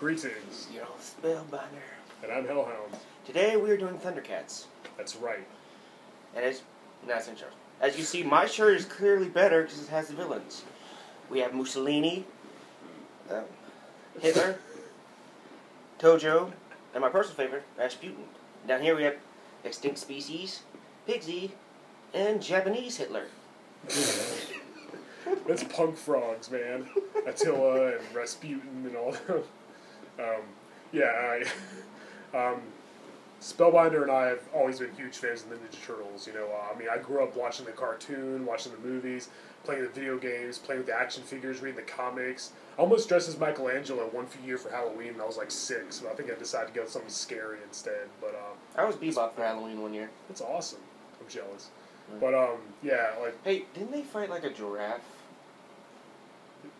Greetings. You're Spellbinder. And I'm Hellhound. Today we are doing Thundercats. That's right. And as you see, my shirt is clearly better because it has the villains. We have Mussolini, Hitler, Tojo, and my personal favorite, Rasputin. Down here we have Extinct Species, Pigsy, and Japanese Hitler. That's punk frogs, man. Attila and Rasputin and all them. Spellbinder and I have always been huge fans of the Ninja Turtles. I grew up watching the cartoon, watching the movies, playing the video games, playing with the action figures, reading the comics. I almost dressed as Michelangelo one year for Halloween, and I was like 6, so I think I decided to go with something scary instead. But I was Bebop for Halloween one year. That's awesome. I'm jealous. Mm. But hey, didn't they fight like a giraffe?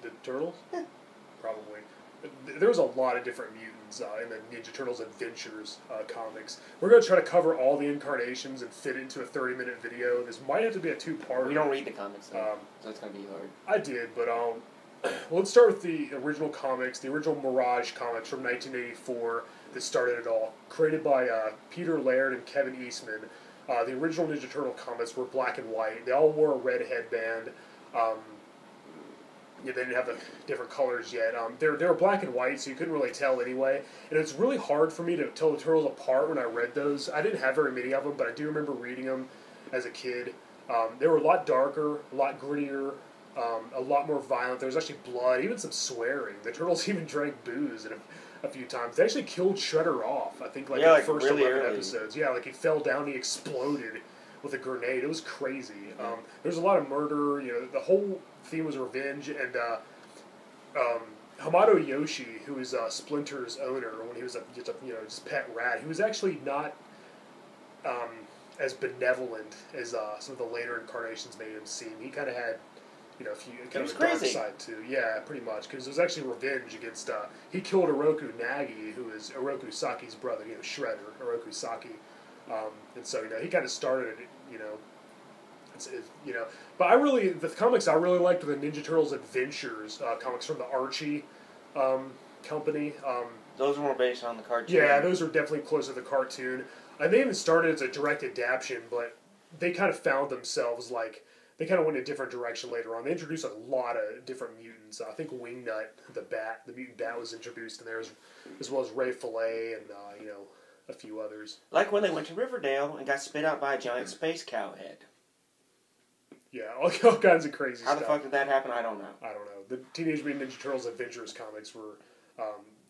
The Turtles? Probably. There was a lot of different mutants in the Ninja Turtles Adventures comics. We're going to try to cover all the incarnations and fit it into a 30-minute video. This might have to be a 2-part. We don't read the comics, though, so it's going to be hard. I did, but let's start with the original comics, the original Mirage comics from 1984 that started it all. Created by Peter Laird and Kevin Eastman. The original Ninja Turtle comics were black and white. They all wore a red headband. They didn't have the different colors yet. They were black and white, so you couldn't really tell anyway. And it's really hard for me to tell the Turtles apart when I read those. I didn't have very many of them, but I do remember reading them as a kid. They were a lot darker, a lot grittier, a lot more violent. There was actually blood, even some swearing. The Turtles even drank booze a few times. They actually killed Shredder off, I think, in the first really 11 episodes. Yeah, he fell down, he exploded with a grenade. It was crazy. There was a lot of murder. The whole theme was revenge, and Hamato Yoshi, who was Splinter's owner when he was just pet rat, he was actually not as benevolent as some of the later incarnations made him seem. He kind of had a few kind of a dark side too. Yeah, pretty much, because it was actually revenge against. He killed Oroku Nagi, who is Oroku Saki's brother. Shredder, Oroku Saki, and so he kind of started it. But the comics I really liked were the Ninja Turtles Adventures comics from the Archie company. Those were more based on the cartoon. Yeah, those are definitely closer to the cartoon. And they even started as a direct adaptation, but they kind of found themselves they kind of went in a different direction later on. They introduced a lot of different mutants. I think Wingnut, the mutant bat, was introduced in there, as well as Ray Fillet and a few others. Like when they went to Riverdale and got spit out by a giant space cow head. Yeah, all kinds of crazy stuff. How the fuck did that happen? I don't know. The Teenage Mutant Ninja Turtles Adventures comics were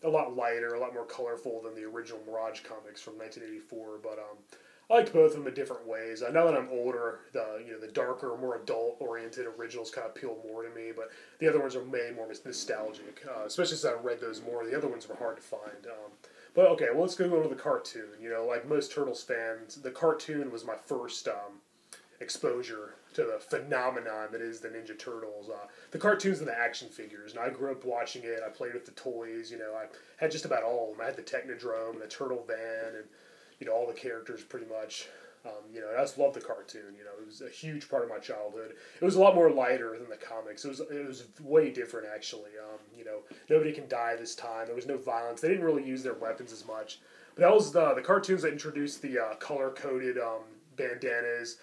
a lot lighter, a lot more colorful than the original Mirage comics from 1984. But I liked both of them in different ways. Now that I'm older, the darker, more adult-oriented originals kind of appeal more to me. But the other ones are made more nostalgic, especially since I read those more. The other ones were hard to find. But okay, well, let's go to the cartoon. Like most Turtles fans, the cartoon was my first exposure to the phenomenon that is the Ninja Turtles. The cartoons and the action figures. And I grew up watching it. I played with the toys. I had just about all of them. I had the Technodrome, the Turtle Van, and all the characters pretty much. I just loved the cartoon. It was a huge part of my childhood. It was a lot more lighter than the comics. It was way different actually. Nobody can die this time. There was no violence. They didn't really use their weapons as much. But that was the cartoons that introduced the color-coded bandanas.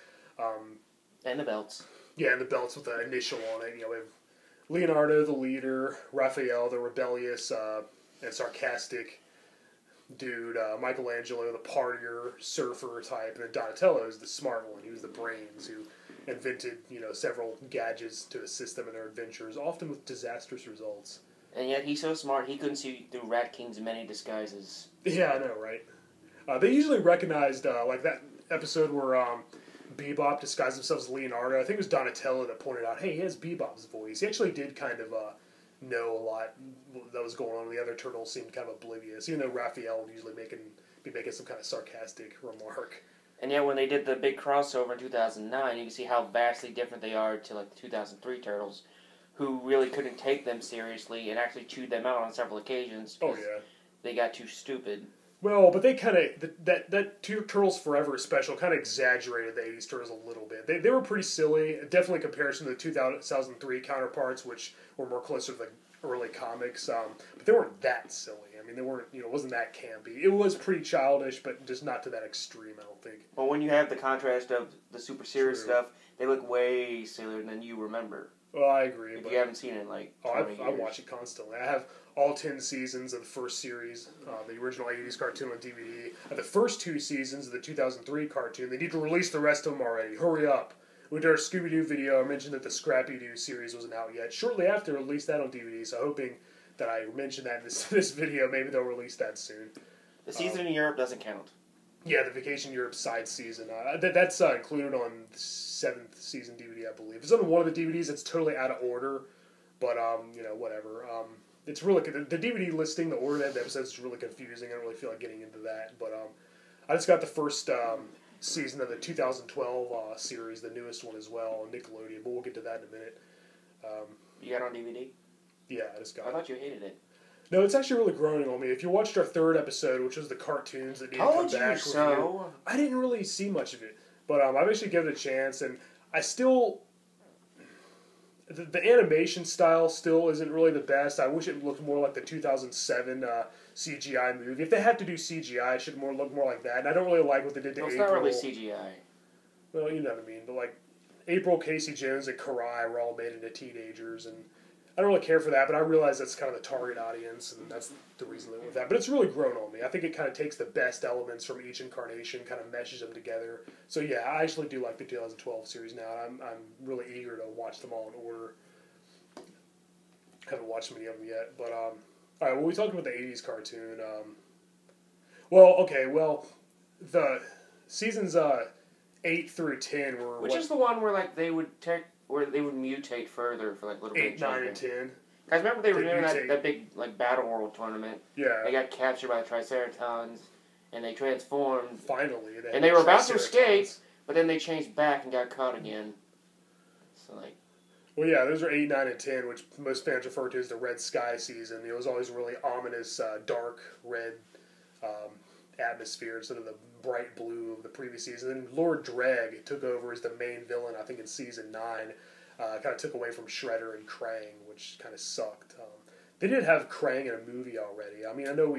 And the belts. Yeah, and the belts with the initial on it. We have Leonardo, the leader, Raphael, the rebellious and sarcastic dude, Michelangelo, the partier, surfer type, and then Donatello is the smart one. He was the brains who invented, several gadgets to assist them in their adventures, often with disastrous results. And yet he's so smart, he couldn't see through Rat King's many disguises. Yeah, I know, right? They usually recognized, that episode where Bebop disguised himself as Leonardo. I think it was Donatello that pointed out, hey, he has Bebop's voice. He actually did kind of know a lot that was going on. The other turtles seemed kind of oblivious, even though Raphael would usually be making some kind of sarcastic remark. And yet when they did the big crossover in 2009, you can see how vastly different they are to the 2003 Turtles, who really couldn't take them seriously and actually chewed them out on several occasions. Oh, yeah. They got too stupid. Well, but they kind of, that Turtles Forever special kind of exaggerated the 80s Turtles a little bit. They were pretty silly, definitely in comparison to the 2003 counterparts, which were more closer to the early comics, but they weren't that silly. I mean, they weren't, it wasn't that campy. It was pretty childish, but just not to that extreme, I don't think. Well, when you have the contrast of the super serious stuff, they look way sillier than you remember. Well, I agree. If you haven't seen it in like 20 years. I watch it constantly. I have all 10 seasons of the first series, the original 80s cartoon on DVD. The first 2 seasons of the 2003 cartoon. They need to release the rest of them already. Hurry up. We did our Scooby-Doo video. I mentioned that the Scrappy-Doo series wasn't out yet. Shortly after, released that on DVD, so hoping that I mentioned that in this video. Maybe they'll release that soon. The season in Europe doesn't count. Yeah, the Vacation Europe side season. That's included on the 7th season DVD, I believe. It's on one of the DVDs. It's totally out of order, but, whatever. It's really good. The DVD listing, the order of the episodes is really confusing. I don't really feel like getting into that, but I just got the first season of the 2012 series, the newest one as well, on Nickelodeon, but we'll get to that in a minute. You got it on DVD? Yeah, I just got it. I thought you hated it. No, it's actually really growing on me. If you watched our 3rd episode, which was the cartoons that needed to come back, I didn't really see much of it, but I've actually given it a chance, and I still... The animation style still isn't really the best. I wish it looked more like the 2007 CGI movie. If they have to do CGI, it should look more like that. And I don't really like what they did to April. It's not really CGI. Well, you know what I mean. But like April, Casey Jones, and Karai were all made into teenagers, and I don't really care for that. But I realize that's kind of the target audience, and that's the reason with that. But it's really grown on me. I think it kind of takes the best elements from each incarnation, kind of meshes them together. So yeah, I actually do like the 2012 series now. I'm really eager to watch them all in order. Haven't watched many of them yet, but all right. Well, we talked about the 80s cartoon. The seasons 8 through 10 were which is the one where like they would mutate further for like little 8, 9, and 10. Guys, remember they were doing that big like Battle World tournament? Yeah. They got captured by the Triceratons, and they transformed. Finally, and they were about to escape, but then they changed back and got caught again. So like. Well, yeah, those are 8, 9, and 10, which most fans refer to as the Red Sky season. It was always really ominous, dark red atmosphere instead of the bright blue of the previous season. And Lord Dreg took over as the main villain, I think, in season 9. Kind of took away from Shredder and Krang, which kind of sucked. They did have Krang in a movie already. I mean, I know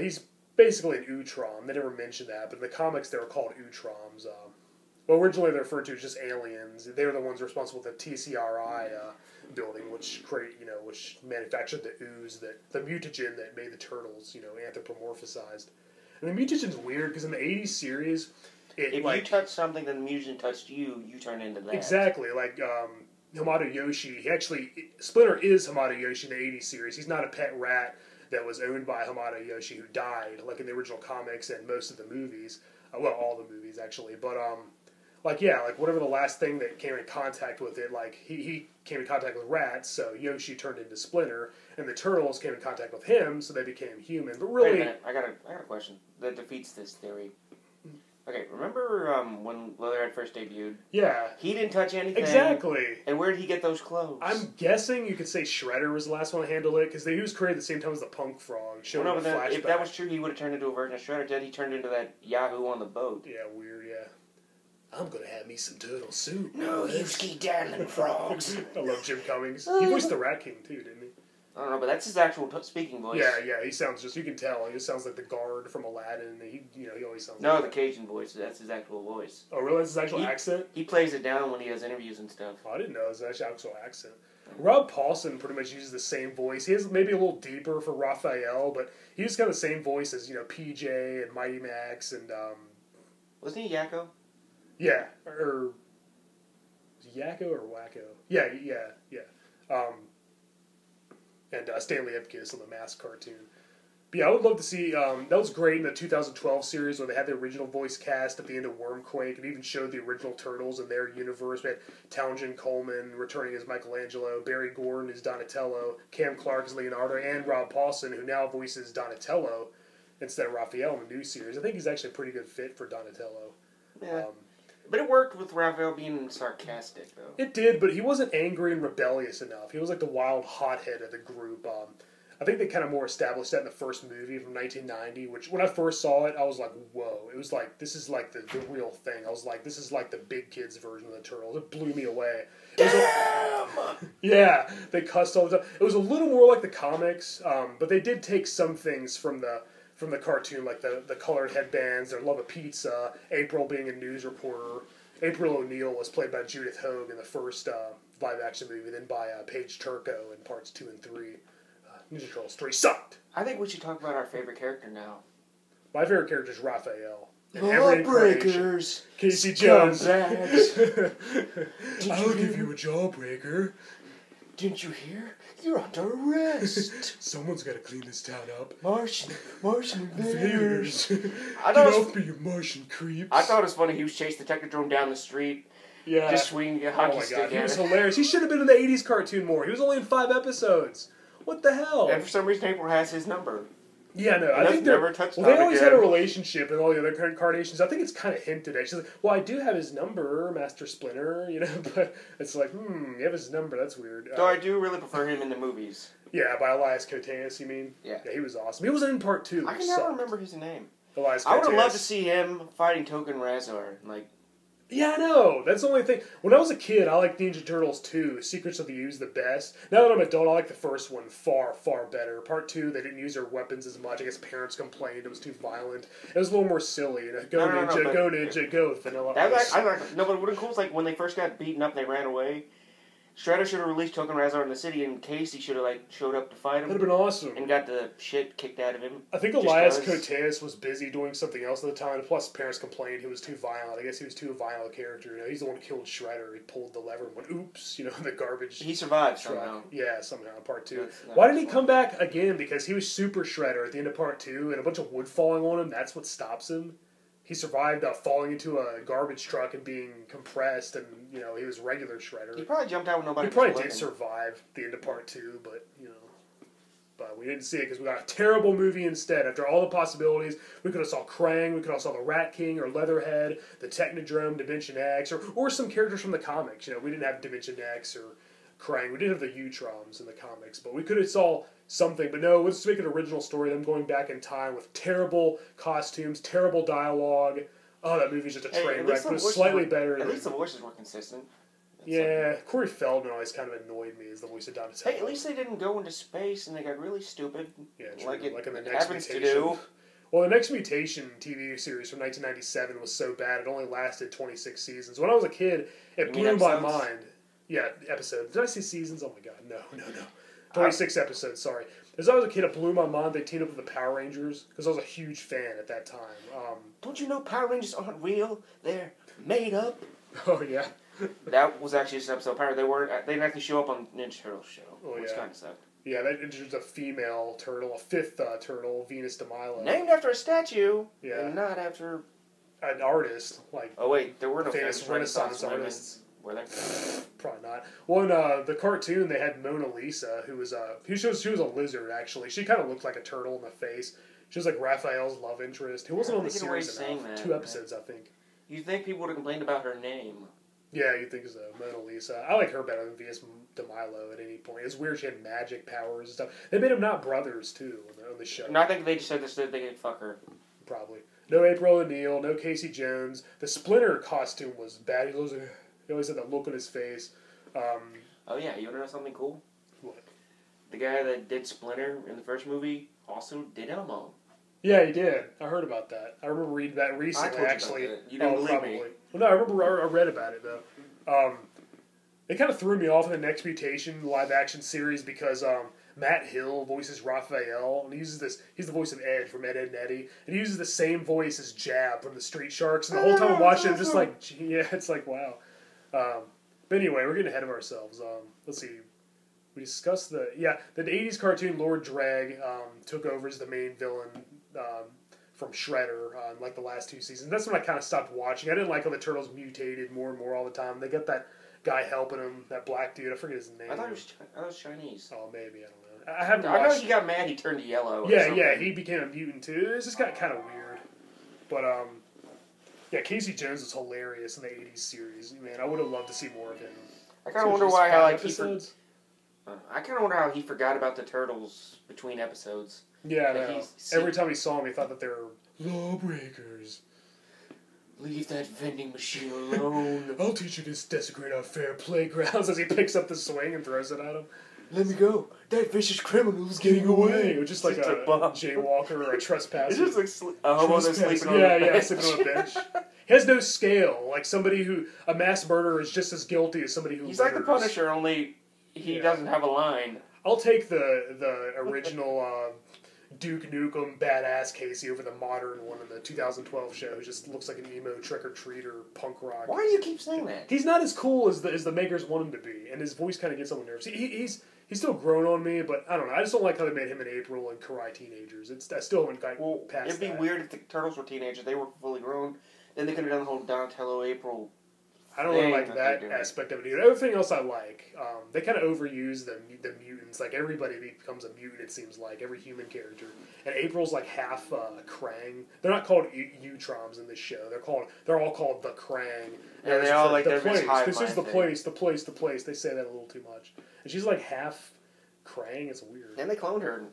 he's basically an Utrom. They never mentioned that, but in the comics they were called Utroms. Well, originally they're referred to as just aliens. They were the ones responsible for the TCRI building, which manufactured the ooze, the mutagen that made the turtles, anthropomorphized. And the mutagen's weird because in the 80s series, if you touch something that the mutagen touched you, you turn into that. Exactly, like Hamato Yoshi. Splinter is Hamato Yoshi in the 80s series. He's not a pet rat that was owned by Hamato Yoshi who died, like in the original comics and most of the movies. Well, all the movies actually, but whatever the last thing that came in contact with it, like he came in contact with rats, so Yoshi turned into Splinter, and the turtles came in contact with him, so they became human. But really, wait a minute, I got a question that defeats this theory. Okay, remember when Leatherhead first debuted? Yeah, he didn't touch anything. Exactly. And where did he get those clothes? I'm guessing you could say Shredder was the last one to handle it because he was created at the same time as the Punk Frog. If that was true, he would have turned into a version of Shredder. Then he turned into that Yahoo on the boat. Yeah, weird. Yeah. I'm gonna have me some turtle soup. No, you ski daddling frogs. I love Jim Cummings. He voiced the Rat King too, didn't he? I don't know, but that's his actual speaking voice. Yeah, he sounds you can tell. He sounds like the guard from Aladdin. He always sounds. No, like the Cajun voice. That's his actual voice. Oh, really? That's his actual accent? He plays it down when he does interviews and stuff. Oh, I didn't know it was his actual accent. Rob Paulson pretty much uses the same voice. He has maybe a little deeper for Raphael, but he uses kind of the same voice as PJ and Mighty Max and. Wasn't he Yakko? Yeah, or Yakko or Wacko? Yeah. And Stanley Ipkiss on the Mask cartoon. But yeah, I would love to see. That was great in the 2012 series where they had the original voice cast at the end of Wormquake and even showed the original Turtles in their universe. We had Townsend Coleman returning as Michelangelo, Barry Gordon as Donatello, Cam Clark as Leonardo, and Rob Paulson, who now voices Donatello instead of Raphael in the new series. I think he's actually a pretty good fit for Donatello. Yeah. But it worked with Raphael being sarcastic, though. It did, but he wasn't angry and rebellious enough. He was like the wild hothead of the group. I think they kind of more established that in the first movie from 1990, which when I first saw it, I was like, whoa. It was like, this is like the real thing. I was like, this is like the big kids version of the Turtles. It blew me away. Damn! Yeah, they cussed all the time. It was a little more like the comics, but they did take some things from the cartoon, like the colored headbands, their love of pizza, April being a news reporter. April O'Neil was played by Judith Hogue in the first live-action movie, then by Paige Turco in parts 2 and 3. Ninja Turtles 3 sucked! I think we should talk about our favorite character now. My favorite character is Raphael. Jawbreakers! Casey Jones. I'll give you a jawbreaker. Didn't you hear? You're under arrest. Someone's got to clean this town up. Martian invaders. Get off me, you Martian creeps. I thought it was funny. He was chasing the Technodrome down the street. Yeah. Just swinging a hockey stick at He was it. hilarious. He should have been in the 80s cartoon more. He was only in 5 episodes. What the hell? And for some reason, April has his number. Yeah, no, And I think never touched on they always again. had a relationship in all the other incarnations. I think it's kind of hinted at. She's like, well, I do have his number, Master Splinter, but it's like, you have his number, that's weird. Though I do really prefer him in the movies. Yeah, by Elias Koteas, you mean? Yeah. Yeah, he was awesome. He wasn't in part 2. I can never remember his name. Elias Koteas. I would have loved to see him fighting Token Razor. Like, yeah, I know. That's the only thing. When I was a kid, I liked Ninja Turtles 2, Secrets of the Ooze the best. Now that I'm an adult, I like the first one far, far better. Part 2, they didn't use their weapons as much. I guess parents complained it was too violent. It was a little more silly. Go Ninja, go Vanilla Ice. No, but what was cool is like when they first got beaten up, they ran away. Shredder should have released Token Razor in the city, and Casey should have showed up to fight him. That'd have been awesome. And got the shit kicked out of him. I think Elias Koteas was busy doing something else at the time. Plus, parents complained he was too violent. I guess he was too violent a character. He's the one who killed Shredder. He pulled the lever and went, oops, the garbage. He survived truck. somehow. Yeah, somehow, part 2. That's Why didn't he come back again? Because he was Super Shredder at the end of part 2, and a bunch of wood falling on him. That's what stops him. He survived falling into a garbage truck and being compressed, and he was regular Shredder. He probably jumped out when nobody. He probably did survive the end of part 2, but but we didn't see it because we got a terrible movie instead. After all the possibilities, we could have saw Krang, we could have saw the Rat King or Leatherhead, the Technodrome, Dimension X, or some characters from the comics. We didn't have Dimension X or Krang. We did have the Utroms in the comics, but we could have saw something. But no, let's make an original story. Them going back in time with terrible costumes, terrible dialogue. Oh, that movie's just a train wreck, but it's slightly better. At least the voices were consistent. Yeah, Corey Feldman always kind of annoyed me as the voice of Donatello. Hey, at least they didn't go into space and they got really stupid. Yeah, true. Like in the next happens mutation. to do. Well, the Next Mutation TV series from 1997 was so bad it only lasted 26 seasons. When I was a kid, it blew my mind. Yeah, episodes. Did I say seasons? Oh my god, no. 26 episodes, sorry. As I was a kid, it blew my mind they teamed up with the Power Rangers, because I was a huge fan at that time. Don't you know Power Rangers aren't real? They're made up. Oh, yeah. That was actually just an episode of Power. They didn't actually show up on Ninja Turtles show, which kind of sucked. Yeah, that introduced a female turtle, a fifth turtle, Venus de Milo. Named after a statue, yeah, and not after an artist. Oh wait, there were no famous Renaissance artists. Were there? Probably not. Well, in the cartoon, they had Mona Lisa, who was she was a lizard. Actually, she kind of looked like a turtle in the face. She was like Raphael's love interest. Who wasn't on the series enough. 2 episodes, I think. You think people would have complained about her name? Yeah, you think so. Mona Lisa. I like her better than Venus de Milo at any point. It's weird she had magic powers and stuff. They made them not brothers, too, on the show. No, I think they just said this so they could fuck her. Probably. No April O'Neil, no Casey Jones. The Splinter costume was bad. He always had that look on his face. Oh, yeah. You want to know something cool? What? The guy that did Splinter in the first movie also did Elmo. Yeah, he did. I heard about that. I remember reading that recently, actually. You didn't believe me. Well, no, I remember I read about it, though. It kind of threw me off in the Next Mutation live-action series because Matt Hill voices Raphael, and he's the voice of Ed from Ed, Edd n Eddy, and he uses the same voice as Jab from the Street Sharks, and the whole time I'm watching, I'm just like, yeah, it's like, wow. But anyway, we're getting ahead of ourselves. Let's see. We discussed the 80s cartoon Lord Drag took over as the main villain from Shredder like the last 2 seasons. That's when I kind of stopped watching. I didn't like how the Turtles mutated more and more all the time. They got that guy helping him, that black dude. I forget his name. I thought it was Chinese. Oh, maybe. I don't know. I know he got mad. He turned yellow. Yeah, he became a mutant too. It just got kind of weird. But yeah, Casey Jones was hilarious in the 80s series. Man, I would have loved to see more of him. I kind of wonder why how I kind of wonder how he forgot about the turtles between episodes. Yeah, I know. Every time he saw them, he thought that they were lawbreakers. Leave that vending machine alone. I'll teach you to desecrate our fair playgrounds as he picks up the swing and throws it at him. Let me go. That vicious criminal's getting away. Or just like a jaywalker or a trespasser. It's just like a hobo that's sleeping on a bench. Yeah, sleeping on a bench. He has no scale. Like a mass murderer is just as guilty as somebody who He's murders. like the Punisher, only he doesn't have a line. I'll take the original Duke Nukem badass Casey over the modern one in the 2012 show who just looks like an emo trick-or-treater punk rock. Why do you keep saying that? He's not as cool as the makers want him to be, and his voice kind of gets on my nerves. He's still grown on me, but I don't know. I just don't like how they made him and April and Karai teenagers. I still haven't gotten past it'd be that. weird if the Turtles were teenagers. They were fully grown. Then they could have done the whole Donatello April. I don't really like that aspect of it either. Everything else I like. They kind of overuse the mutants. Like, everybody becomes a mutant, it seems like. Every human character. And April's like half Krang. They're not called Utroms in this show. They're all called the Krang. And they all like the place. This is the place, the place, the place. They say that a little too much. And she's like half Krang. It's weird. And they cloned her.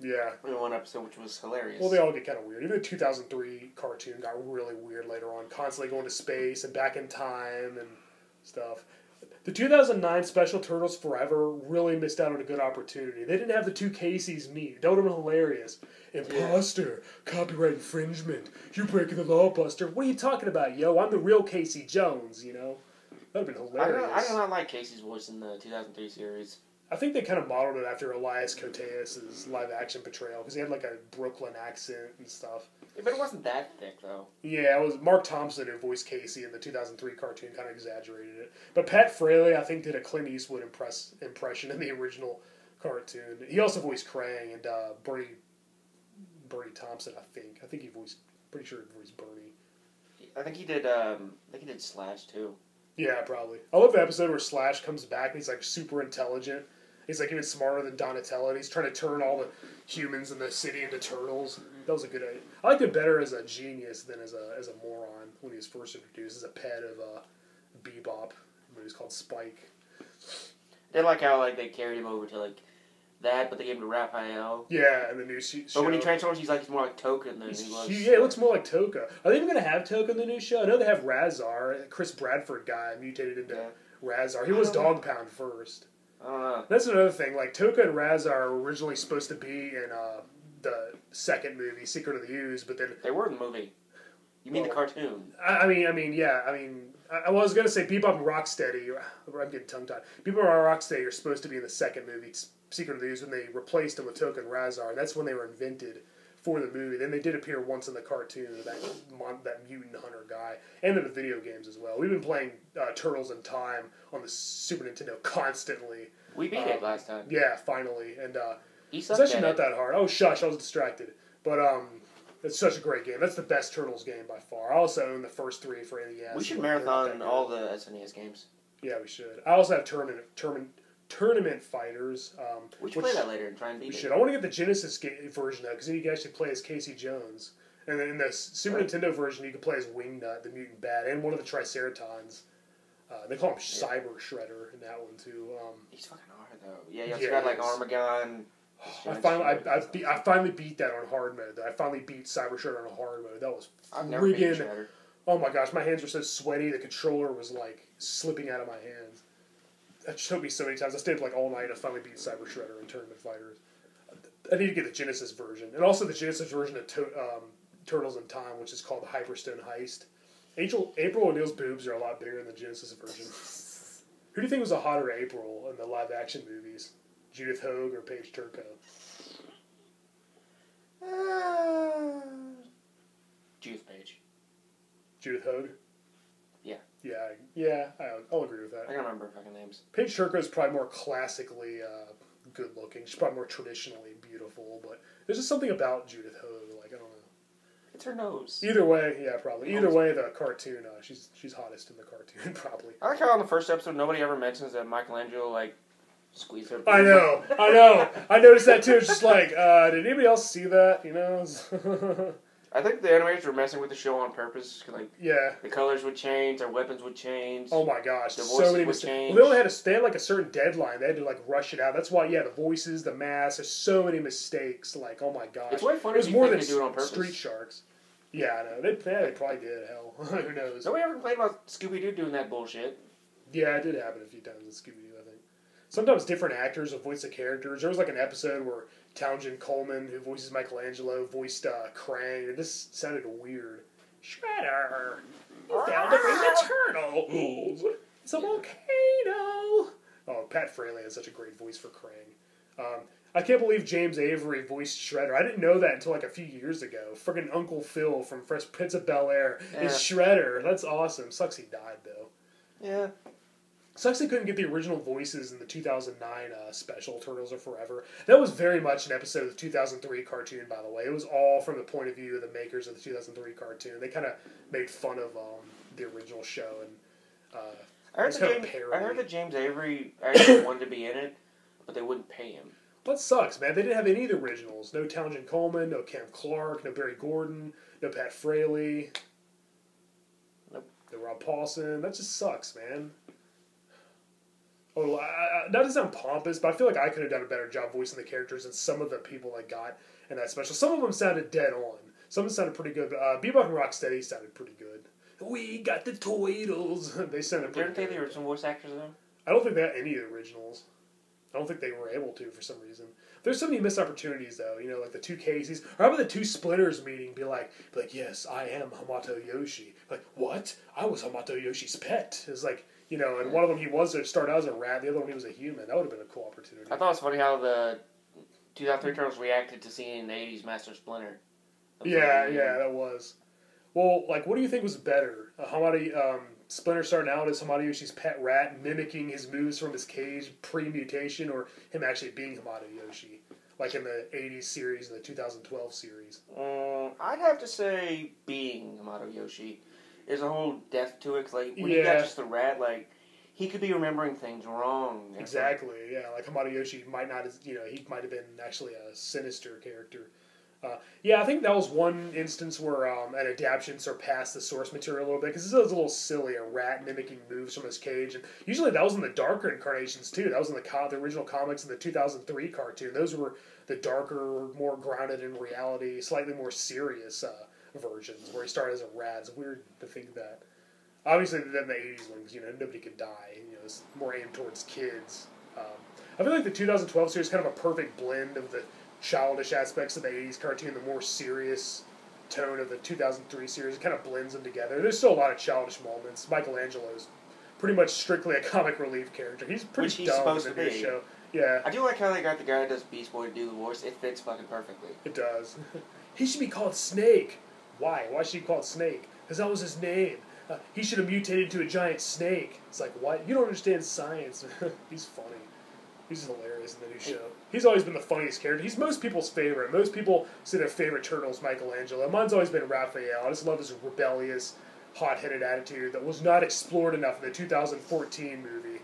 Yeah. In one episode, which was hilarious. Well, they all get kind of weird. Even the 2003 cartoon got really weird later on. Constantly going to space and back in time and stuff. The 2009 Special Turtles Forever really missed out on a good opportunity. They didn't have the two Caseys meet. That would have been hilarious. Imposter. Copyright infringement. You breaking the law, Buster. What are you talking about, yo? I'm the real Casey Jones, you know? That would have been hilarious. I do not like Casey's voice in the 2003 series. I think they kind of modeled it after Elias Koteas' live-action portrayal, because he had like a Brooklyn accent and stuff. Yeah, but it wasn't that thick, though. Yeah, it was Mark Thompson who voiced Casey in the 2003 cartoon, kind of exaggerated it. But Pat Fraley, I think, did a Clint Eastwood impression in the original cartoon. He also voiced Krang and Bernie Thompson, I think. Pretty sure he voiced Bernie. I think he did Slash, too. Yeah, probably. I love the episode where Slash comes back and he's like super intelligent. He's like even smarter than Donatello, and he's trying to turn all the humans in the city into turtles. That was a good idea. I liked it better as a genius than as a moron when he was first introduced as a pet of Bebop, when he was called Spike. They like how they carried him over to that, but they gave him to Raphael. Yeah, and the new show. But when he transforms, he's more like Toka than he was. Yeah, it looks more like Toka. Are they even going to have Toka in the new show? I know they have Razar. Chris Bradford guy mutated into Razar. He was Dog Pound first. I don't know. That's another thing. Like, Toka and Razar are originally supposed to be in the second movie, Secret of the Ooze, but then... They were in the movie. You mean the cartoon? I was going to say Bebop and Rocksteady. I'm getting tongue-tied. Bebop and Rocksteady are supposed to be in the second movie, Secret of the Ooze, when they replaced them with Toka and Razar. And that's when they were invented for the movie. Then they did appear once in the cartoon, that mutant hunter guy, and in the video games as well. We've been playing Turtles in Time on the Super Nintendo constantly. We beat it last time. Yeah, finally. And it's actually not that hard. Oh, shush, I was distracted. But it's such a great game. That's the best Turtles game by far. I also own the first 3 for NES. We should marathon all the SNES games. Yeah, we should. I also have Tournament Fighters. We should play that later and try and beat it. We should. I want to get the Genesis version though, because then you can actually play as Casey Jones. And then in the Super Nintendo version, you can play as Wingnut, the mutant bat, and one of the Triceratons. They call him Cyber Shredder in that one too. He's fucking hard though. Yeah, you also got Armageddon. I finally beat that on hard mode. I finally beat Cyber Shredder on hard mode. That was friggin'. Oh my gosh, my hands were so sweaty. The controller was slipping out of my hands. That took me so many times. I stayed up all night. I finally beat Cyber Shredder in Tournament Fighters. I need to get the Genesis version, and also the Genesis version of Turtles in Time, which is called the Hyperstone Heist. April O'Neil's boobs are a lot bigger than the Genesis version. Who do you think was a hotter April in the live-action movies? Judith Hoag or Paige Turco? Judith Page. Judith Hoag? Yeah, I'll agree with that. I don't remember fucking names. Paige Turco is probably more classically good-looking. She's probably more traditionally beautiful, but there's just something about Judith Hoag, I don't know. It's her nose. Either way, yeah, probably. Either way, the cartoon, she's hottest in the cartoon, probably. I like how on the first episode, nobody ever mentions that Michelangelo, squeezed her. I know. I noticed that too. It's just did anybody else see that, you know? I think the animators were messing with the show on purpose. Like, Yeah. the colors would change, their weapons would change. Oh my gosh, the so voices many would mistakes. change. Well, they had like a certain deadline. They had to like rush it out. That's why, yeah, the voices, the masks. There's so many mistakes. Like, oh my gosh, It's way funny. it was more than they do it on purpose. Street Sharks. Yeah, I know. They probably did. Hell, who knows? Nobody ever complained about Scooby Doo doing that bullshit. Yeah, it did happen a few times in Scooby Doo. I think sometimes different actors will voice the characters. There was like an episode where Townsend Coleman, who voices Michelangelo, voiced Krang, and this sounded weird. Shredder, you found to bring the turtles. It's a volcano. Oh, Pat Fraley has such a great voice for Krang. I can't believe James Avery voiced Shredder. I didn't know that until like a few years ago. Friggin' Uncle Phil from Fresh Prince of Bel-Air is Shredder. That's awesome. Sucks he died, though. Yeah. Sucks they couldn't get the original voices in the 2009 special, Turtles Are Forever. That was very much an episode of the 2003 cartoon, by the way. It was all from the point of view of the makers of the 2003 cartoon. They kind of made fun of the original show. And I heard that James Avery actually wanted to be in it, but they wouldn't pay him. That sucks, man. They didn't have any of the originals. No Townsend Coleman, no Cam Clark, no Barry Gordon, no Pat Fraley, no Rob Paulson. That just sucks, man. Oh, not to sound pompous, but I feel like I could have done a better job voicing the characters than some of the people I got in that special. Some of them sounded dead on. Some of them sounded pretty good. Bebop and Rocksteady sounded pretty good. We got the Turtles. They sounded pretty good. Didn't they original voice actors, though? I don't think they had any of the originals. I don't think they were able to for some reason. There's so many missed opportunities, though. You know, like the two Caseys. Or how about the two Splinters meeting? Be like, yes, I am Hamato Yoshi. Like, what? I was Hamato Yoshi's pet. It's like, you know, and one of them he was to start out as a rat. The other one he was a human. That would have been a cool opportunity. I thought it was funny how the 2003 Turtles reacted to seeing the 80s Master Splinter. Yeah, that was. Well, like, what do you think was better? Splinter starting out as Hamato Yoshi's pet rat, mimicking his moves from his cage pre-mutation, or him actually being Hamato Yoshi, like in the 80s series and the 2012 series? I'd have to say being Hamato Yoshi. There's a whole depth to it, 'cause, like, when you got just the rat, like, he could be remembering things wrong. Exactly, yeah. Like, Hamato Yoshi might not, he might have been actually a sinister character. I think that was one instance where an adaptation surpassed the source material a little bit, because this was a little silly, a rat mimicking moves from his cage, and usually that was in the darker incarnations too. That was in the original comics in the 2003 cartoon. Those were the darker, more grounded in reality, slightly more serious versions, where he started as a rat. It's weird to think that. Obviously, then the 80s ones, nobody could die. It's more aimed towards kids. I feel like the 2012 series is kind of a perfect blend of the childish aspects of the 80s cartoon, the more serious tone of the 2003 series. It kind of blends them together. There's still a lot of childish moments. Michelangelo's pretty much strictly a comic relief character. He's pretty dumb in the new show. Yeah. I do like how they got the guy that does Beast Boy to do the voice. It fits fucking perfectly. It does. He should be called Snake. Why? Why should he be called Snake? Because that was his name. He should have mutated into a giant snake. It's like, what? You don't understand science. He's funny. He's hilarious in the new show. He's always been the funniest character. He's most people's favorite. Most people say their favorite turtle is Michelangelo. Mine's always been Raphael. I just love his rebellious, hot-headed attitude that was not explored enough in the 2014 movie.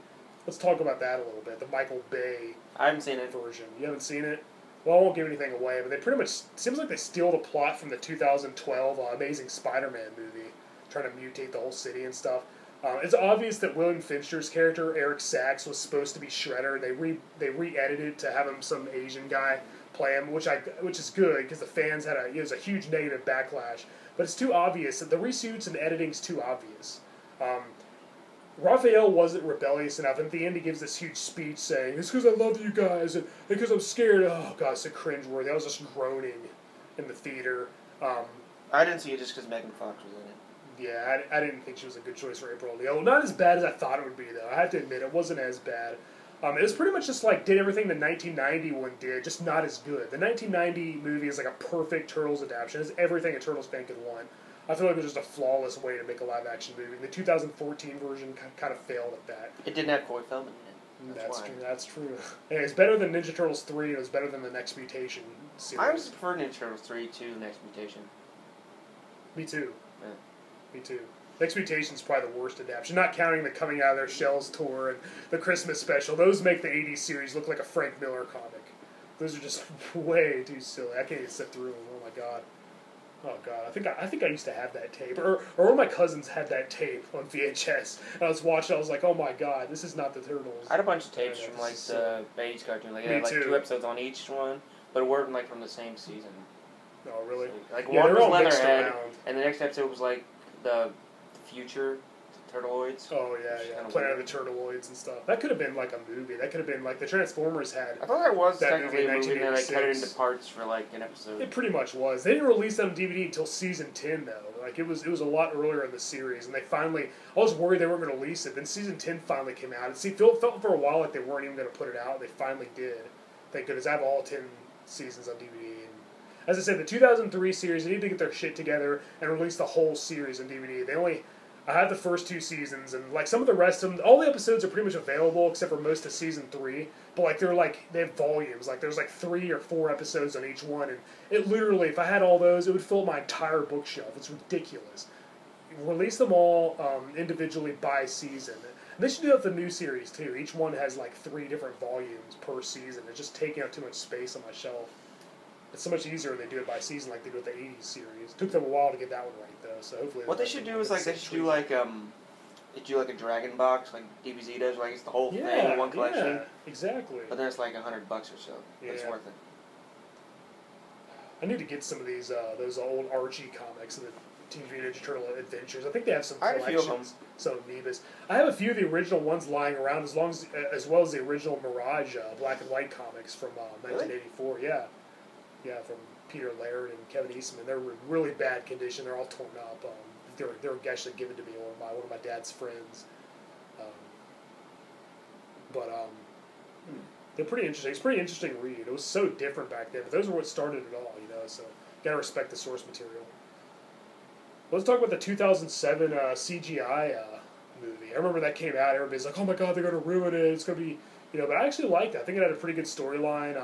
Let's talk about that a little bit. The Michael Bay I haven't seen it. version. You haven't seen it? Well, I won't give anything away, but they pretty much seems like they steal the plot from the 2012 Amazing Spider-Man movie, trying to mutate the whole city and stuff. It's obvious that William Fincher's character, Eric Sachs, was supposed to be Shredder. They re-edited it to have him some Asian guy play him, which is good because the fans had it was a huge negative backlash. But it's too obvious. The reshoots and editing's too obvious. Raphael wasn't rebellious enough, and at the end he gives this huge speech saying, "It's because I love you guys, and because I'm scared." Oh god, it's so cringeworthy. I was just groaning in the theater. I didn't see it just because Megan Fox was in it. Yeah, I didn't think she was a good choice for April O'Neil. Not as bad as I thought it would be, though. I have to admit, it wasn't as bad. It was pretty much just like did everything the 1990 one did, just not as good. The 1990 movie is like a perfect Turtles adaptation. It's everything a Turtles fan could want. I feel like it was just a flawless way to make a live-action movie. The 2014 version kind of failed at that. It didn't have Corey Feldman in it. That's true. Anyway, it's better than Ninja Turtles 3, and it was better than the Next Mutation series. I always prefer Ninja Turtles 3 to Next Mutation. Me too. Yeah. Me too. Next Mutation's probably the worst adaptation, not counting the Coming Out of Their Shells tour and the Christmas special. Those make the 80s series look like a Frank Miller comic. Those are just way too silly. I can't even sit through them. Oh my god. Oh god, I think I used to have that tape, or one of my cousins had that tape on VHS. And I was watching, I was like, oh my god, this is not the Turtles. I had a bunch of tapes from like the Bates cartoon. Like, it had like 2 episodes on each one, but it weren't like from the same season. Oh really? So, like one was Leatherhead, and the next episode was like the future Turtleoids. Oh yeah. Planet of the Turtleoids and stuff. That could have been like a movie. That could have been like the Transformers had. I thought that was that technically movie a movie, and then they cut it into parts for like an episode. It pretty much was. They didn't release that on DVD until season 10 though. Like it was a lot earlier in the series, and they finally. I was worried they weren't going to release it. Then season 10 finally came out. It felt for a while like they weren't even going to put it out. They finally did. Thank goodness. I have all 10 seasons on DVD. As I said, the 2003 series, they need to get their shit together and release the whole series on DVD. I had the first 2 seasons, and like some of the rest of them, all the episodes are pretty much available except for most of season 3. But like they have volumes. Like there's like 3 or 4 episodes on each one, and it literally, if I had all those, it would fill my entire bookshelf. It's ridiculous. Release them all individually by season. And they should do that with the new series too. Each one has like 3 different volumes per season. It's just taking up too much space on my shelf. It's so much easier when they do it by season, like they do with the '80s series. It took them a while to get that one right, though. So hopefully, what they should do is like they should do like a Dragon box, like DBZ does, like it's the whole thing in one collection. Yeah, exactly. But then it's like $100 or so. Yeah. It's worth it. I need to get some of these those old Archie comics and the Teenage Mutant Ninja Turtle Adventures. I think they have some collections, some amoebas. I have a few of the original ones lying around, as well as the original Mirage black and white comics from 1984. Really? Yeah, from Peter Laird and Kevin Eastman. They're in really bad condition. They're all torn up. They were actually given to me by one of my dad's friends. They're pretty interesting. It's a pretty interesting read. It was so different back then, but those are what started it all, so gotta respect the source material. Let's talk about the 2007 CGI movie. I remember that came out. Everybody's like, oh my god, they're going to ruin it. It's going to be, but I actually liked it. I think it had a pretty good storyline.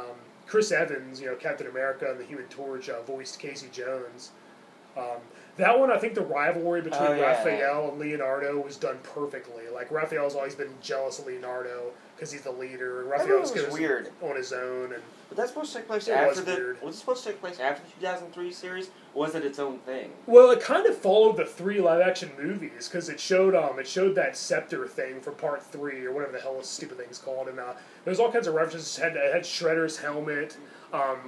Chris Evans, Captain America and the Human Torch, voiced Casey Jones. That one, I think the rivalry between Raphael and Leonardo was done perfectly. Like, Raphael's always been jealous of Leonardo because he's the leader, and Raphael's weird on his own. And but that's supposed to take place after was it supposed to take place after the 2003 series, or was it its own thing? Well, it kind of followed the 3 live-action movies, because it showed that scepter thing for part 3, or whatever the hell this stupid thing's called, and there's all kinds of references. It had Shredder's helmet,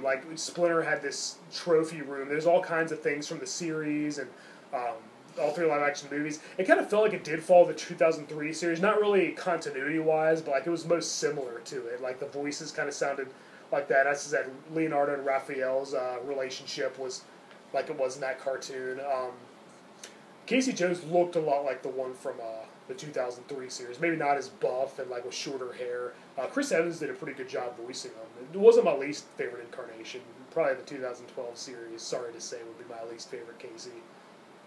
like Splinter had this trophy room. There's all kinds of things from the series, and all 3 live-action movies. It kind of felt like it did follow the 2003 series, not really continuity-wise, but like it was most similar to it. Like the voices kind of sounded like that. As I said, Leonardo and Raphael's relationship was like it was in that cartoon. Casey Jones looked a lot like the one from the 2003 series. Maybe not as buff and like with shorter hair. Chris Evans did a pretty good job voicing him. It wasn't my least favorite incarnation. Probably the 2012 series, sorry to say, would be my least favorite Casey.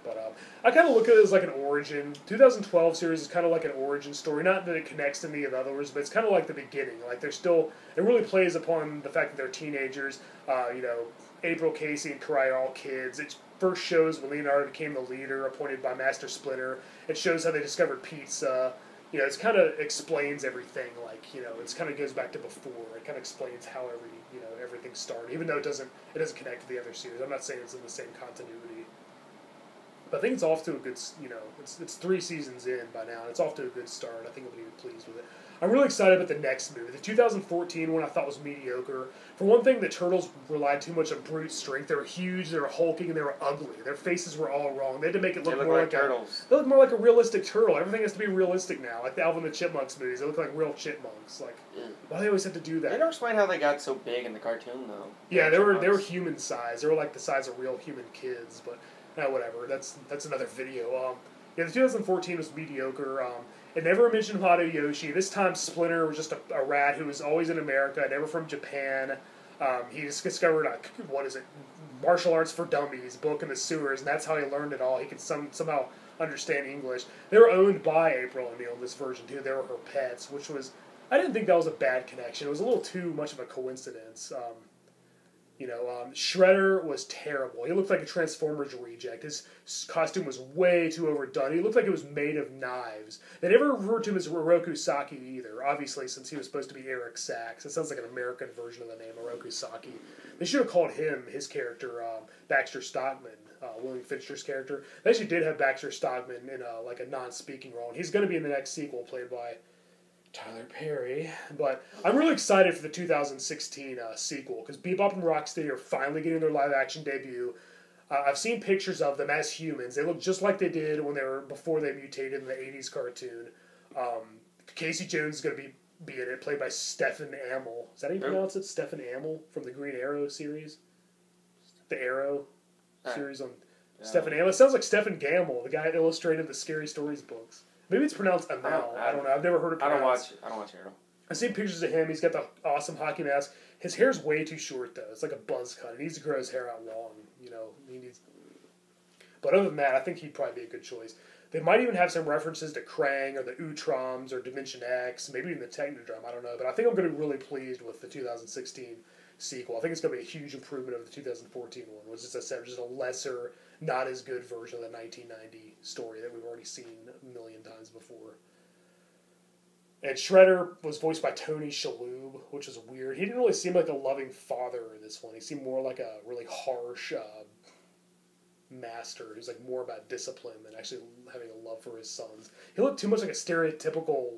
But I kind of look at it as like an origin. 2012 series is kind of like an origin story. Not that it connects to any of the others, but it's kind of like the beginning. Like they're still, it really plays upon the fact that they're teenagers. April, Casey, and Karai are all kids. It first shows when Leonardo became the leader, appointed by Master Splinter. It shows how they discovered pizza. It kind of explains everything. Like it kind of goes back to before. It kind of explains how everything started, even though it doesn't connect to the other series. I'm not saying it's in the same continuity. But I think it's off to a good, it's 3 seasons in by now, and it's off to a good start. I think I'll be pleased with it. I'm really excited about the next movie. The 2014 one I thought was mediocre. For one thing, the Turtles relied too much on brute strength. They were huge, they were hulking, and they were ugly. Their faces were all wrong. They had to make it look more like turtles. They look more like a realistic turtle. Everything has to be realistic now, like the Alvin and the Chipmunks movies. They look like real chipmunks. Like, why do they always have to do that? They never explain how they got so big in the cartoon, though. Yeah, they were human size. They were like the size of real human kids, but. Whatever. That's another video. The 2014 was mediocre. It never mentioned Hado Yoshi. This time, Splinter was just a rat who was always in America, never from Japan. He just discovered martial arts for dummies book in the sewers, and that's how he learned it all. He could somehow understand English. They were owned by April O'Neil in this version too. They were her pets, which was I didn't think that was a bad connection. It was a little too much of a coincidence. Shredder was terrible. He looked like a Transformers reject. His costume was way too overdone. He looked like it was made of knives. They never referred to him as Oroku Saki either, obviously, since he was supposed to be Eric Sachs. It sounds like an American version of the name, Oroku Saki. They should have called him, his character, Baxter Stockman. William Fichtner's character. They actually did have Baxter Stockman in a non-speaking role, and he's going to be in the next sequel, played by Tyler Perry. But I'm really excited for the 2016 sequel, because Bebop and Rocksteady are finally getting their live-action debut. I've seen pictures of them as humans. They look just like they did when before they mutated in the 80s cartoon. Casey Jones is going to be in it, played by Stephen Amell. Is that how you pronounce it? Stephen Amell from the Green Arrow series? The Arrow series on Stephen Amell. It sounds like Stephen Gamble, the guy that illustrated the Scary Stories books. Maybe it's pronounced Amell. I don't know. I've never heard it pronounced. I don't watch Arrow. I've seen pictures of him. He's got the awesome hockey mask. His hair's way too short, though. It's like a buzz cut. He needs to grow his hair out long. But other than that, I think he'd probably be a good choice. They might even have some references to Krang or the Utroms or Dimension X, maybe even the Technodrome. I don't know. But I think I'm going to be really pleased with the 2016 sequel. I think it's going to be a huge improvement over the 2014 one, which is, as I said, just a lesser, not as good version of the 1990 story that we've already seen a million times before. And Shredder was voiced by Tony Shalhoub, which was weird. He didn't really seem like a loving father in this one. He seemed more like a really harsh master who's like more about discipline than actually having a love for his sons. He looked too much like a stereotypical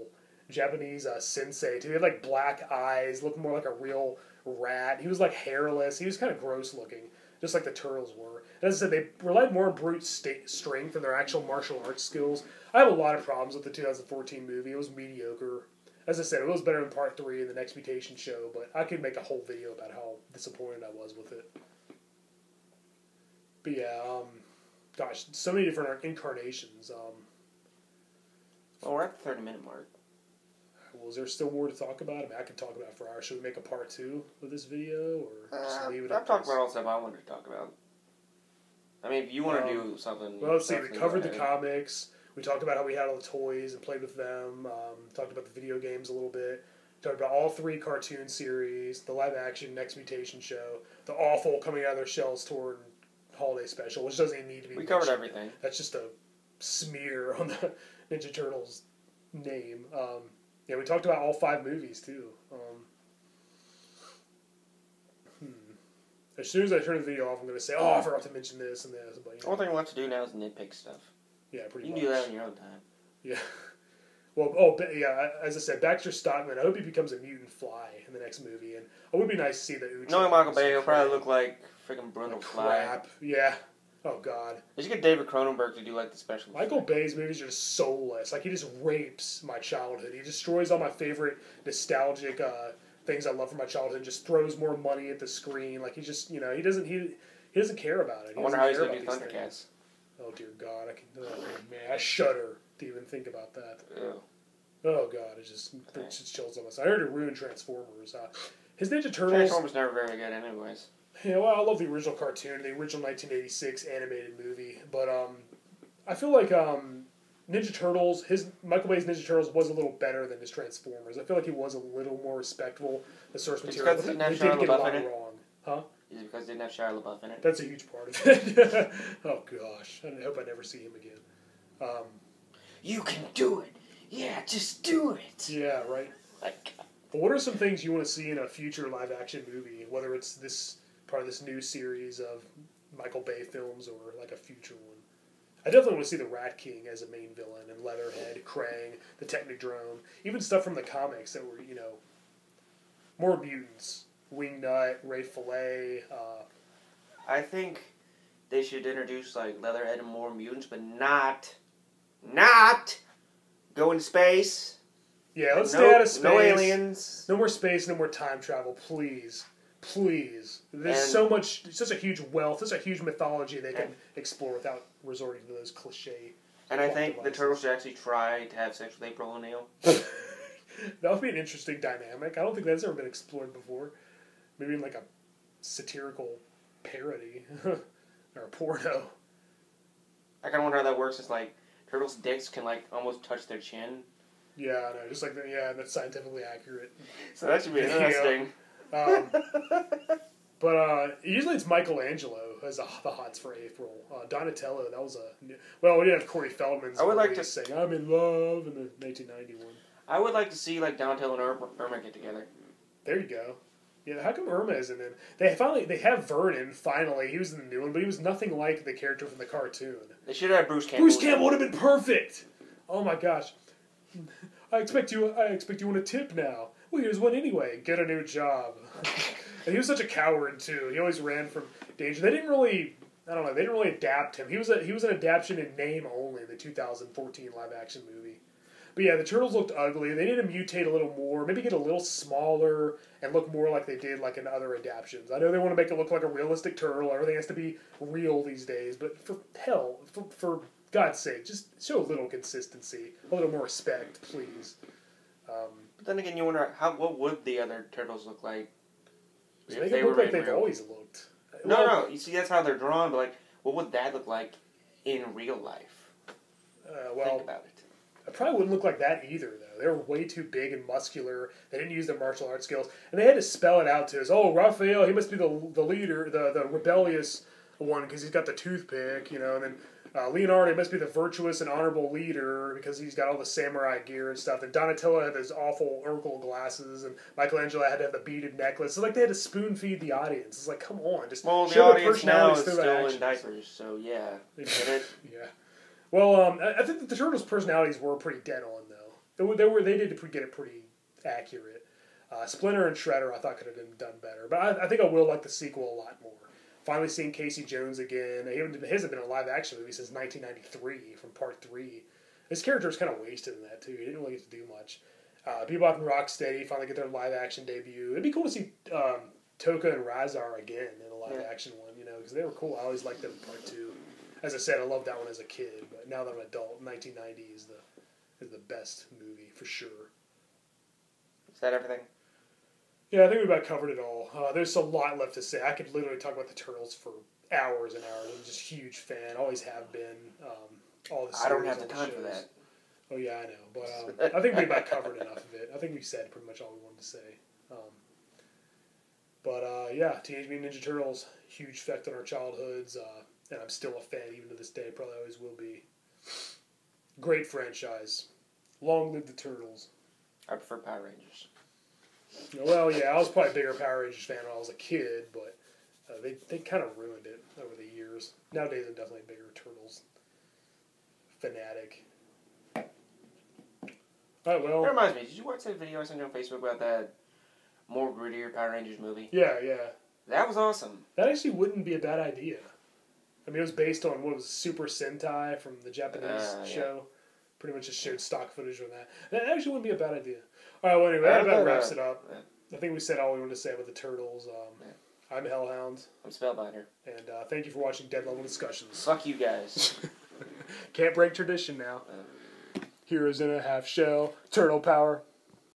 Japanese sensei too. He had like black eyes, looked more like a real rat. He was like hairless. He was kind of gross looking, just like the Turtles were. And as I said, they relied more on brute strength than their actual martial arts skills. I have a lot of problems with the 2014 movie. It was mediocre. As I said, it was better than Part 3 in the Next Mutation show, but I could make a whole video about how disappointed I was with it. But yeah, gosh, so many different incarnations. Well, we're at the 30-minute mark. Well, is there still more to talk about? I mean, I could talk about it for hours. Should we make a part 2 of this video, or just leave it at I've talked about all the stuff I wanted to talk about. I mean, if you want to do something... Well, let's see. We covered the comics. We talked about how we had all the toys and played with them. Talked about the video games a little bit. Talked about all 3 cartoon series, the live-action Next Mutation show, the awful coming out of their shells toward holiday special, which doesn't even need to be... We covered everything. That's just a smear on the Ninja Turtles name. Yeah, we talked about all 5 movies, too. As soon as I turn the video off, I'm going to say, I forgot to mention this and this. But, the only thing we have to do now is nitpick stuff. Yeah, pretty much. You can do that on your own time. Yeah. Well, as I said, Baxter Stockman, I hope he becomes a mutant fly in the next movie. And it would be nice to see the Uchi. Knowing Michael Bay, he'll probably look like freaking Bruno Fly. Crap. Yeah. Oh, God. They should get David Cronenberg to do, like, the special. Michael Bay's movies are just soulless. Like, he just rapes my childhood. He destroys all my favorite nostalgic things I love from my childhood and just throws more money at the screen. Like, he just, he doesn't care about it. I wonder how he's going to do Thundercats. Oh, dear God. I shudder to even think about that. Ew. Oh, God. It just chills on us. I heard it ruined Transformers. His Ninja Turtles... Transformers never very good anyways. Yeah, well, I love the original cartoon, the original 1986 animated movie, but I feel like Ninja Turtles, Michael Bay's Ninja Turtles was a little better than his Transformers. I feel like he was a little more respectful, the source material. They did get a lot wrong. Huh? Is it because they didn't have Shia LaBeouf in it? That's a huge part of it. Oh, gosh. I hope I never see him again. You can do it. Yeah, just do it. Yeah, right. Like, but what are some things you want to see in a future live-action movie, whether it's this... part of this new series of Michael Bay films or like a future one? I definitely want to see the Rat King as a main villain and Leatherhead, Krang, the Technodrome, even stuff from the comics that were, more mutants. Wingnut, Ray Fillet. I think they should introduce like Leatherhead and more mutants, but not go into space. Yeah, let's stay out of space. No aliens. No more space, no more time travel, please. Please. There's such a huge wealth, such a huge mythology they can explore without resorting to those cliche. And I think the Turtles should actually try to have sex with April O'Neil. That would be an interesting dynamic. I don't think that's ever been explored before. Maybe in like a satirical parody or a porno. I kind of wonder how that works. It's like Turtles' dicks can like almost touch their chin. Yeah, I know. Just like that's scientifically accurate. So that should be interesting. But usually it's Michelangelo who has the hots for April. Donatello, that was we didn't have Corey Feldman's saying "I'm in love" in the 1991. I would like to see like Donatello and Irma get together. There you go. Yeah, how come Irma isn't in? They have Vernon finally. He was in the new one, but he was nothing like the character from the cartoon. They should have had Bruce Campbell. Bruce Campbell would have been perfect. Oh my gosh. I expect you want a tip now. Well, here's one anyway. Get a new job. And he was such a coward too. He always ran from danger. They didn't really adapt him. He was an adaptation in name only in the 2014 live action movie. But yeah, the Turtles looked ugly. They need to mutate a little more, maybe get a little smaller and look more like they did like in other adaptations. I know they want to make it look like a realistic turtle. Everything has to be real these days, but for God's sake, just show a little consistency, a little more respect, please. But then again, you wonder what would the other Turtles look like? So they look like they've always looked. No. You see, that's how they're drawn. But like, what would that look like in real life? Think about it. It probably wouldn't look like that either, though. They were way too big and muscular. They didn't use their martial arts skills, and they had to spell it out to us. Oh, Raphael, he must be the leader, the rebellious one because he's got the toothpick, you know. And then Leonardo must be the virtuous and honorable leader because he's got all the samurai gear and stuff. And Donatello had those awful Urkel glasses, and Michelangelo had to have the beaded necklace. So like they had to spoon feed the audience. It's like, come on, just well, show the audience now is still actions. in diapers, so yeah, get it? Yeah. Well, I think that the Turtles' personalities were pretty dead on, though. They did get it pretty accurate. Splinter and Shredder, I thought could have been done better, but I think I will like the sequel a lot more. Finally seeing Casey Jones again. He hasn't been a live action movie since 1993 from Part 3. His character was kind of wasted in that too. He didn't really get to do much. Bebop and Rocksteady finally get their live action debut. It'd be cool to see Toka and Razar again in a live action one, you know, because they were cool. I always liked them in Part 2. As I said, I loved that one as a kid, but now that I'm an adult, 1990 is the best movie for sure. Is that everything? Yeah, I think we about covered it all. There's a lot left to say. I could literally talk about the Turtles for hours and hours. I'm just a huge fan, always have been. All the series, I don't have the time for that. Oh yeah, I know, but I think we about covered enough of it. I think we said pretty much all we wanted to say. Yeah, Teenage Mutant Ninja Turtles, huge effect on our childhoods. And I'm still a fan even to this day. Probably always will be. Great franchise. Long live the Turtles. I prefer Power Rangers. Well, yeah, I was probably a bigger Power Rangers fan when I was a kid, but they kind of ruined it over the years. Nowadays, I'm definitely a bigger Turtles fanatic. All right, well. That reminds me, did you watch that video I sent you on Facebook about that more grittier Power Rangers movie? Yeah. That was awesome. That actually wouldn't be a bad idea. I mean, it was based on what was Super Sentai from the Japanese show. Pretty much just showed stock footage from that. That actually wouldn't be a bad idea. All right, well, anyway, that about wraps it up. I think we said all we wanted to say about the Turtles. I'm Hellhound. I'm Spellbinder. And thank you for watching Dead Level Discussions. Fuck you guys. Can't break tradition now. Heroes in a half shell. Turtle power.